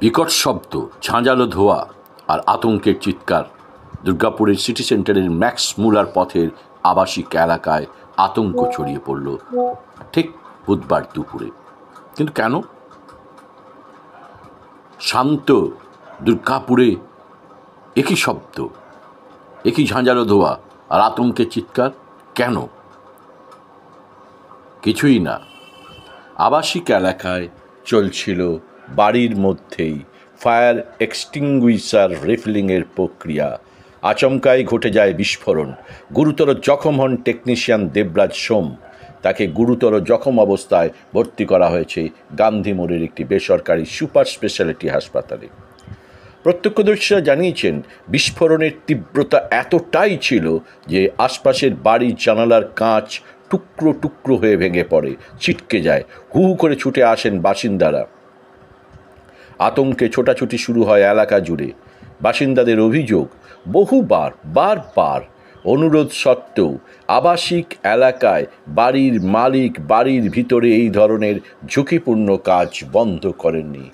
বিকট শব্দ, ঝাঁঝালো ধোঁয়া আর আতঙ্কের চিৎকার। দুর্গাপুরের সিটি সেন্টারের ম্যাক্স মুলার পথের আবাসিক এলাকায় আতঙ্ক ছড়িয়ে পড়ল ঠিক বুধবার দুপুরে। কিন্তু কেন? শান্ত দুর্গাপুরে একই শব্দ, একই ঝাঁঝালো ধোঁয়া আর আতঙ্কের চিৎকার কেন? কিছুই না। আবাসিক এলাকায় চলছিল বাড়ির মধ্যেই ফায়ার এক্সটিংগুইশার রিফিলিংয়ের প্রক্রিয়া। আচমকাই ঘটে যায় বিস্ফোরণ। গুরুতর জখম হন টেকনিশিয়ান দেবরাজ সোম। তাকে গুরুতর জখম অবস্থায় ভর্তি করা হয়েছে গান্ধী মোড়ের একটি বেসরকারি সুপার স্পেশালিটি হাসপাতালে। প্রত্যক্ষদর্শীরা জানিয়েছেন, বিস্ফোরণের তীব্রতা এতটাই ছিল যে আশপাশের বাড়ির জানালার কাঁচ টুকরো টুকরো হয়ে ভেঙে পড়ে, ছিটকে যায়। হু হু করে ছুটে আসেন বাসিন্দারা। আতঙ্কে ছোটাছুটি শুরু হয় এলাকা জুড়ে। বাসিন্দাদের অভিযোগ, বারবার অনুরোধ সত্ত্বেও আবাসিক এলাকায় বাড়ির মালিক বাড়ির ভিতরে এই ধরনের ঝুঁকিপূর্ণ কাজ বন্ধ করেননি।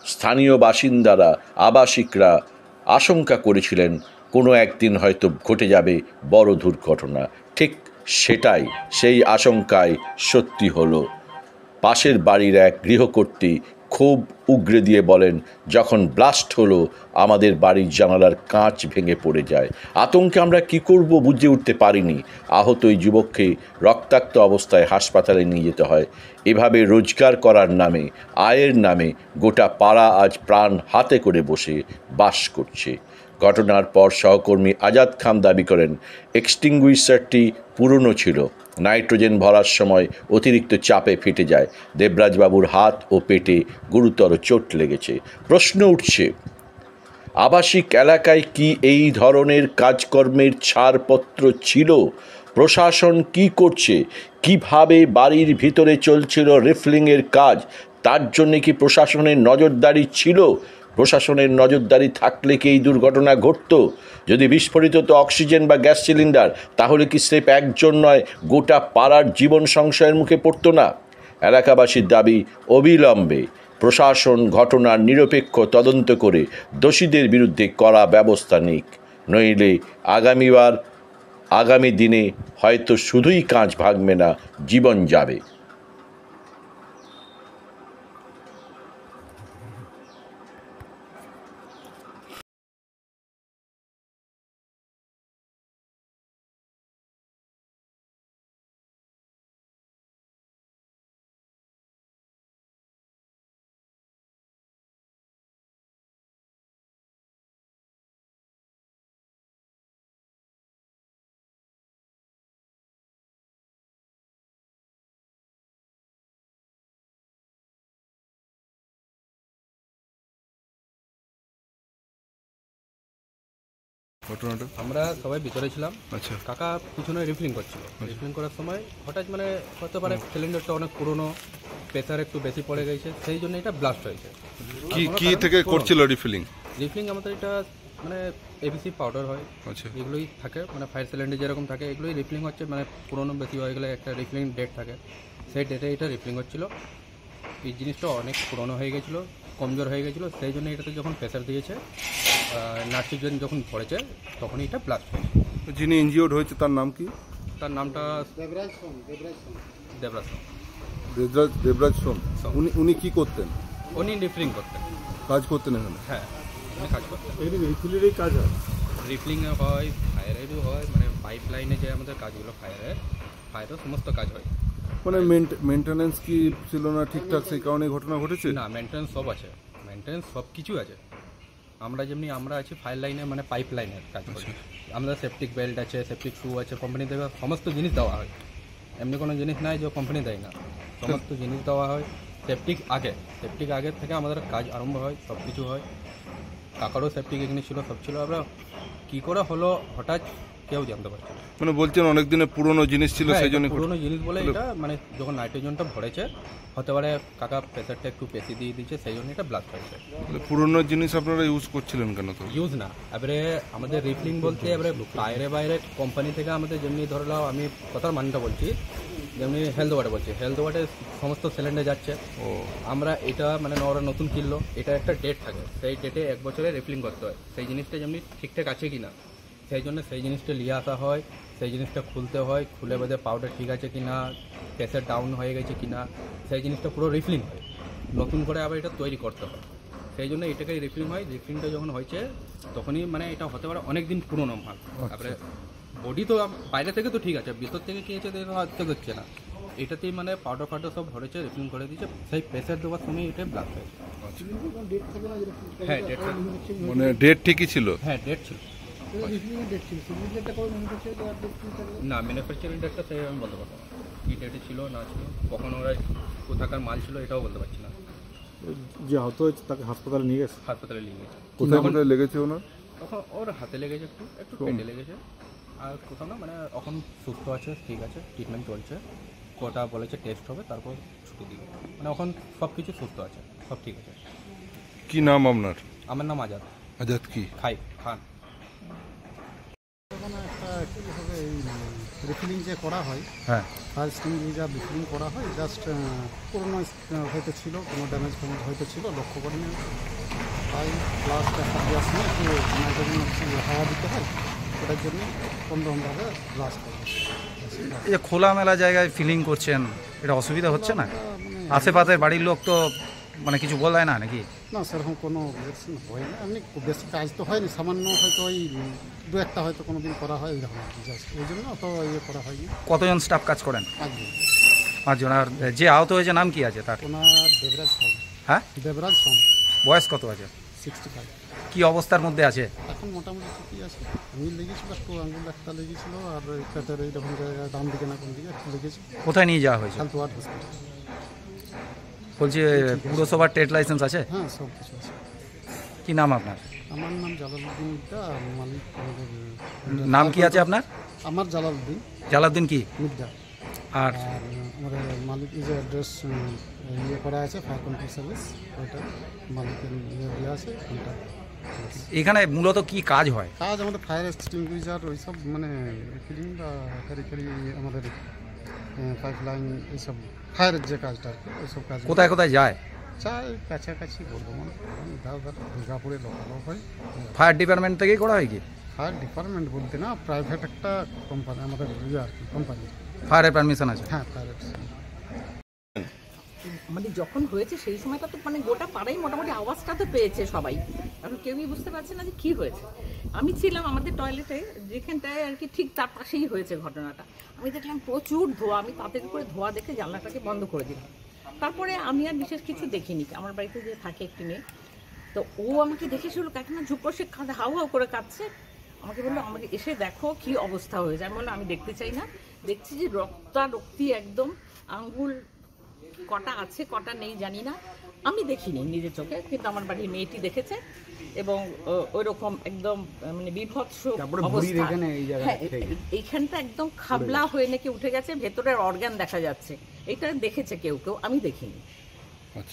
স্থানীয় বাসিন্দারা, আবাসিকরা আশঙ্কা করেছিলেন কোনো একদিন হয়তো ঘটে যাবে বড় দুর্ঘটনা। ঠিক সেটাই, সেই আশঙ্কায় সত্যি হলো। পাশের বাড়ির এক গৃহকর্ত্রী খুব উগরে দিয়ে বলেন, যখন ব্লাস্ট হলো আমাদের বাড়ির জানালার কাঁচ ভেঙে পড়ে যায়। আতঙ্কে আমরা কি করব বুঝে উঠতে পারিনি। আহত ওই যুবককে রক্তাক্ত অবস্থায় হাসপাতালে নিয়ে যেতে হয়। এভাবে রোজগার করার নামে, আয়ের নামে গোটা পাড়া আজ প্রাণ হাতে করে বসে বাস করছে। ঘটনার পর সহকর্মী আজাদ খান দাবি করেন, এক্সটিংগুইশারটি পুরনো ছিল। নাইট্রোজেন ভরার সময় অতিরিক্ত চাপে ফেটে যায়। দেবরাজবাবুর হাত ও পেটে গুরুতর চোট লেগেছে। প্রশ্ন উঠছে, আবাসিক এলাকায় কি এই ধরনের কাজকর্মের ছাড়পত্র ছিল? প্রশাসন কি করছে? কিভাবে বাড়ির ভিতরে চলছিল রিফিলিংয়ের কাজ? তার জন্যে কি প্রশাসনের নজরদারি ছিল? প্রশাসনের নজরদারি থাকলে কি এই দুর্ঘটনা ঘটত? যদি বিস্ফোরিত হতো অক্সিজেন বা গ্যাস সিলিন্ডার, তাহলে কি স্রেফ একজন নয়, গোটা পাড়ার জীবন সংশয়ের মুখে পড়তো না? এলাকাবাসীর দাবি, অবিলম্বে প্রশাসন ঘটনার নিরপেক্ষ তদন্ত করে দোষীদের বিরুদ্ধে কড়া ব্যবস্থা নিক। নইলে আগামী দিনে হয়তো শুধুই কাঁচ ভাঙবে না, জীবন যাবে। ঘটনাটা আমরা সবাই ভিতরে ছিলাম। আচ্ছা, কাকা পিছনে রিফিলিং করছিল। রিফিলিং করার সময় হঠাৎ হতে পারে সিলিন্ডারটা অনেক পুরনো, প্রেসার একটু বেশি পড়ে গেছে, সেই জন্য এটা ব্লাস্ট হয়েছে। কি থেকে করছিল রিফিলিং? রিফিলিং আমাদের এটা এবিসি পাউডার হয়, আচ্ছা, এগুলোই থাকে, ফায়ার সিলিন্ডার যেরকম থাকে এগুলোই রিফিলিং হচ্ছে। পুরনো বেশি হয়ে গেলে একটা রিফিলিং ডেট থাকে, সেই ডেটে এটা রিফিলিং হচ্ছিল। এই জিনিসটা অনেক পুরনো হয়ে গেছিলো, কমজোর হয়ে গেছিলো, সেই জন্য এটাতে যখন প্রেসার দিয়েছে, নাইট্রোজেন যখন পড়েছে, তখনই এটা ব্লাস্ট হয়েছে। যিনি ইনজিওর্ড হয়েছে তার নাম কি? তার নামটা দেবরাজ সোম। উনি কি করতেন? উনি রিফিলিং করতেন, কাজ করতেন এখানে? হ্যাঁ, উনি কাজ করতেন। রিফিলেরই কাজ হয়? রিফিলিংয়ে হয়, ফায়ারেরও হয়, পাইপ লাইনে যে আমাদের কাজগুলো ফায়ারের সমস্ত কাজ হয়। মেনটেন্যান্স কি ছিল না ঠিকঠাক, সেই কারণে ঘটনা ঘটেছে? না, মেনটেন্যান্স সব আছে, মেনটেন্যান্স সব কিছু আছে। আমরা আছি ফায়ার লাইনে, পাইপ লাইনের কাজ করি। আমাদের সেপটিক বেল্ট আছে, সেপটিক শু আছে, কোম্পানি থেকে সমস্ত জিনিস দেওয়া হয়। এমনি কোনো জিনিস নাই যে কোম্পানি দেয় না, সমস্ত জিনিস দেওয়া হয়। সেপটিক আগের থেকে আমাদের কাজ আরম্ভ হয়, সব কিছু হয়। কাকারও সেপটিক এখানে ছিল, সব ছিল। আমরা কী করে হলো হঠাৎ কেউ জানতে পারছে না। বলছেন অনেক দিনের পুরনো জিনিস ছিল, সেই জন্য পুরনো জিনিস বলে এটা যখন নাইট্রোজেনটা ভরেছে, হতে পারে কাকা প্রেসারটা একটু বেশি দিয়ে দিয়েছে, সেই জন্য এটা ব্লাস্ট হয়েছে। পুরনো জিনিস আপনারা ইউজ করছিলেন কেন? তো ইউজ না, এবারে আমাদের রিফিলিং বলতে বাইরে কোম্পানি থেকে আমাদের যেমনি ধরলাম, আমি কথার মানটা বলছি, যেমনি হেলথ ওয়ার্ডে বলছে, হেলথ ওয়ার্ডে সমস্ত সিলিন্ডার যাচ্ছে। ও আমরা এটা মানে ওরা নতুন কিনলো, এটা একটা ডেট থাকে, সেই ডেটে 1 বছরে রিফিলিং করতে হয়। সেই জিনিসটা যেমনি ঠিকঠাক আছে কি না, সেই জন্য সেই জিনিসটা নিয়ে আসা হয়, সেই জিনিসটা খুলতে হয়, খুলে বাদে পাউডার ঠিক আছে কি না, প্রেসার ডাউন হয়ে গেছে কি না, সেই জিনিসটা পুরো রিফিলিং হয়, নতুন করে আবার এটা তৈরি করতে হয়। সেই জন্য এটাকে রিফিলিং হয়। রিফিলিংটা যখন হয়েছে তখনই মানে এটা হতে পারে অনেক দিন পুরোনো মাল। তারপরে বডি তো বাইরে থেকে তো ঠিক আছে, ভিতর থেকে কী হচ্ছে হচ্ছে হচ্ছে না, এটাতেই মানে পাউডার ফাউডার সব ভরেছে, রিফিলিং করে দিয়েছে, সেই প্রেসার দেওয়ার সময় এটা ব্লাক হয়েছে। হ্যাঁ ডেট, মানে ডেট ঠিকই ছিল? হ্যাঁ ডেট ছিল। না ম্যানুফ্যাকচারিং ডেটটা সেই আমি বলতে পারবো না, কী ডেটে ছিল না ছিল, কখন ওরা কোথাকার মাল ছিল এটাও বলতে পারছি না। যে আহত হয়েছে তাকে হাসপাতালে নিয়ে গেছে? হাসপাতালে নিয়ে গেছে। কোথায় কোথায় লেগেছে ওনার? তখন ওর হাতে লেগেছে, একটু পেটে লেগেছে, আর কোথাও না, মানে এখন সুস্থ আছে, ঠিক আছে, ট্রিটমেন্ট চলছে, কোটা বলেছে টেস্ট হবে, তারপর ছুটি দিবে, মানে এখন সব কিছু সুস্থ আছে, সব ঠিক আছে। কি নাম আপনার? আমার নাম আজাদ আজাদ কি? খান। একটা হবে এই রিফিলিং যে করা হয়, হ্যাঁ। ফায়ার এক্সটিংগুইজার রিফিলিং করা হয়, জাস্ট পুরোনো হয়তো ছিল, কোনো ড্যামেজ ফ্যামেজ হয়তো ছিল, লক্ষ্য করেনি। তাই লাস্ট একটা গ্যাস নিয়ে একটু নাইট্রোজেন হাওয়া দিতে হয়, ওটার জন্য কমভাবে ব্লাস্ট করা হয়। এই যে খোলামেলা জায়গায় ফিলিং করছেন, এটা অসুবিধা হচ্ছে না? আশেপাশের বাড়ির লোক তো মানে কিছু বলায় না নাকি? না সেরকম কোনো হয় না, এমনি খুব বেশি কাজ তো হয়নি, সামান্য হয়তো ওই 2-1টা হয়তো কোনো দিন করা হয় ওইরকম, জাস্ট ওই জন্য অত ইয়ে করা হয়নি। কতজন স্টাফ কাজ করেন? 5 জন। 5 জন। আর যে আহত হয়েছে নাম কি আছে তার? ওনার দেবরাজ সোম। হ্যাঁ, দেবরাজ সোম। বয়স কত আছে? 65। কি অবস্থার মধ্যে আছে? এখন মোটামুটি ঠিকই আছে। আমি লেগেছিল একটু, আঙুল একটা লেগেছিল, আর ওই পেটের এইরকম জায়গায় ডান দিকে না কোন দিকে একটু লেগেছে। কোথায় নিয়ে যাওয়া হয়েছে? Health ward hospital. বলছি পুরসভার ট্রেড লাইসেন্স আছে? হ্যাঁ সব কিছু আছে। কি নাম আপনার? আমার নাম জালালউদ্দিন মিদ্দা, আর মালিক আমাদের নাম কি আছে আপনার? আমার জালালউদ্দিন জালাউদ্দিন কি? মিদ্দা। আর আর আমাদের মালিক যে অ্যাড্রেস ইয়ে করা আছে ফায়ার কন্ট্রোল সার্ভিস, ওইটা মালিকের ইয়ে আছে ওইটা। এখানে মূলত কি কাজ হয়? কাজ আমাদের ফায়ার এক্সটিংগুইজার ওইসব, মানে রিফিলিং বা কারিগরি আমাদের পাইপ লাইন এইসব ফায়ারের যে কাজটা আর কি, ওইসব কাজ কোথায় কোথায় যায়? চাই কাছাকাছি বর্ধমান, দুর্গাপুরে লোকালও হয়। ফায়ার ডিপার্টমেন্ট থেকেই করা হয় কি? ফায়ার ডিপার্টমেন্ট বলতে না, প্রাইভেট একটা কোম্পানি আমাদের ইয়ে আর কি, কোম্পানি। ফায়ারের পারমিশন আছে? হ্যাঁ ফায়ার। মানে যখন হয়েছে সেই সময়টা তো মানে গোটা পাড়াই মোটামুটি আওয়াজটা তো পেয়েছে সবাই, এখন কেউই বুঝতে পারছে না যে কী হয়েছে। আমি ছিলাম আমাদের টয়লেটে, যেখানটায় আর কি ঠিক তার পাশেই হয়েছে ঘটনাটা। আমি দেখলাম প্রচুর ধোঁয়া, আমি তাদের করে ধোঁয়া দেখে জানলাটাকে বন্ধ করে দিলাম। তারপরে আমি আর বিশেষ কিছু দেখিনি, আমার বাড়িতে যে থাকে একটি মেয়ে, তো ও আমাকে দেখে শুরু কাকিমা ঝুপ বসে হাউ হাউ করে কাঁদছে। আমাকে বললো আমাকে এসে দেখো কি অবস্থা হয়েছে। আমি বললাম আমি দেখতে চাই না, দেখছি যে রক্তারক্তি একদম, আঙ্গুল কটা আছে কটা নেই জানি না, আমি দেখিনি নিজের চোখে, কিন্তু আমার বাড়ির মেয়েটি দেখেছে, এবং ওই রকম একদম মানে বিভৎস অবস্থা। হ্যাঁ, এইখানটা একদম খাবলা হয়ে নাকি উঠে গেছে, ভেতরের অর্গান দেখা যাচ্ছে, এটা দেখেছে কেউ কেউ, আমি দেখিনি।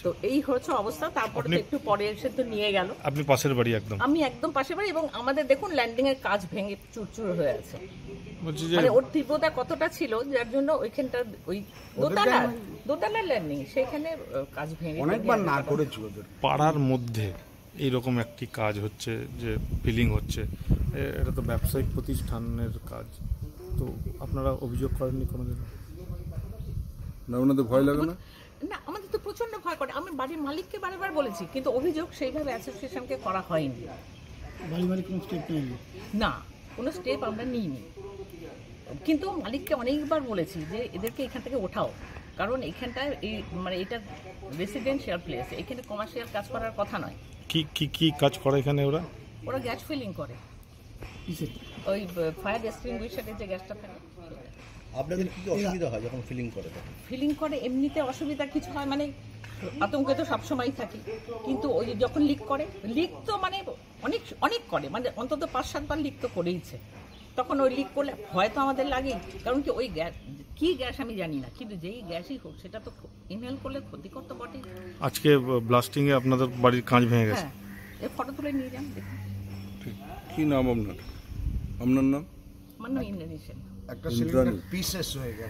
তো এই হচ্ছে অবস্থা। তারপরে তো একটু পরে এসে তো নিয়ে গেল। আপনি পাশের বাড়ি? একদম আমি একদম পাশের বাড়ি, এবং আমাদের দেখুন ল্যান্ডিং এর কাজ ভেঙে চুরচুর হয়ে আছে, মানে ওর তীব্রতা কতটা ছিল যার জন্য ওইখানটা ওই দোতলার ল্যান্ডিং, সেখানে কাজ ভেঙে অনেকবার না করেছিল। পাড়ার মধ্যে এইরকম একটি কাজ হচ্ছে, যে ফিলিং হচ্ছে, এটা তো ব্যবসায়িক প্রতিষ্ঠানের কাজ, তো আপনারা অভিযোগ করেননি কোনোদিন? না ওনাদের ভয় লাগে না? না, আমাদের তো প্রচন্ড ভয় করে। আমি বাড়ির মালিককে বারবার বলেছি, কিন্তু অভিযোগ সেইভাবে অ্যাসোসিয়েশনকে করা হয়নি। না, কোনো স্টেপ আমরা নিইনি, কিন্তু মালিককে অনেকবার বলেছি যে এদেরকে এখান থেকে ওঠাও, কারণ এখানটায় এই মানে এটা রেসিডেন্সিয়াল প্লেস, এখানে কমার্শিয়াল কাজ করার কথা নয়। কি কি কি কাজ করে এখানে ওরা? ওরা গ্যাস ফিলিং করে, ওই ফায়ার এক্সটিংগুইশারের যে গ্যাসটা থাকে। আপনাদের কি অসুবিধা হয় যখন ফিলিং করে? ফিলিং করে এমনিতে অসুবিধা কিছু হয়, মানে আতঙ্কে তো সবসময় থাকি, কিন্তু ওই যখন লিক তো মানে অনেক অনেক করে, মানে অন্তত 5-7 বার লিক তো করেইছে। তখন ওই লিক করলে ভয় তো আমাদের লাগেই, কারণ কি ওই গ্যাস কী গ্যাস আমি জানি না, কিন্তু যেই গ্যাসই হোক সেটা তো ইনহেল করলে ক্ষতিকর তো বটেই। আজকে ব্লাস্টিংয়ে আপনাদের বাড়ির কাঁচ ভেঙে গেছে? হ্যাঁ, এই ফটো তুলে নিয়ে যান দেখুন। কি নাম আপনার? আপনার নাম? আমার নাম ইন্দ্রাণী সেন। একটা সিলিন্ডার পিসেস হয়ে গেছে।